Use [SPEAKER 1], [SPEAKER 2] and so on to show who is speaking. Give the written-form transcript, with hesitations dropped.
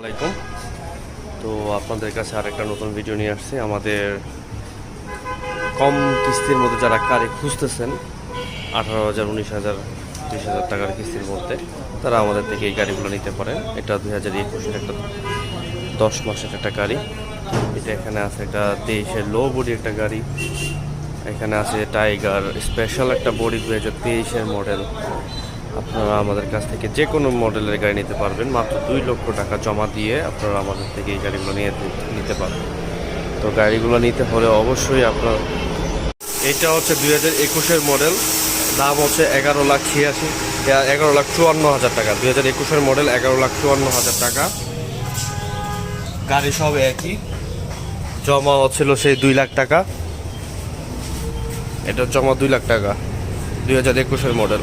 [SPEAKER 1] আসসালামাইকুম। তো আপনাদের কাছে আরেকটা নতুন ভিডিও নিয়ে আসছি। আমাদের কম কিস্তির মধ্যে যারা গাড়ি খুঁজতেছেন 18,000, 19,000, 20,000 টাকার কিস্তির মধ্যে, তারা আমাদের থেকে এই গাড়িগুলো নিতে পারেন। এটা 2021-এর একটা 10 মাসের একটা গাড়ি। এটা এখানে আছে একটা 23-এর লো বডি একটা গাড়ি। এখানে আছে টাইগার স্পেশাল একটা বডি 2023-এর মডেল। আপনারা আমাদের কাছ থেকে যে কোনো মডেলের গাড়ি নিতে পারবেন। মাত্র 2 লক্ষ টাকা জমা দিয়ে আপনারা আমাদের থেকে এই গাড়িগুলো নিতে পারবেন। তো গাড়িগুলো নিতে হলে অবশ্যই আপনার, এটা হচ্ছে 2021-এর মডেল, দাম হচ্ছে 11,54,000 টাকা। 2021-এর মডেল 11,54,000 টাকা। গাড়ি সব একই, জমা হচ্ছিল সেই 2 লাখ টাকা। এটা জমা 2 লাখ টাকা, 2021-এর মডেল।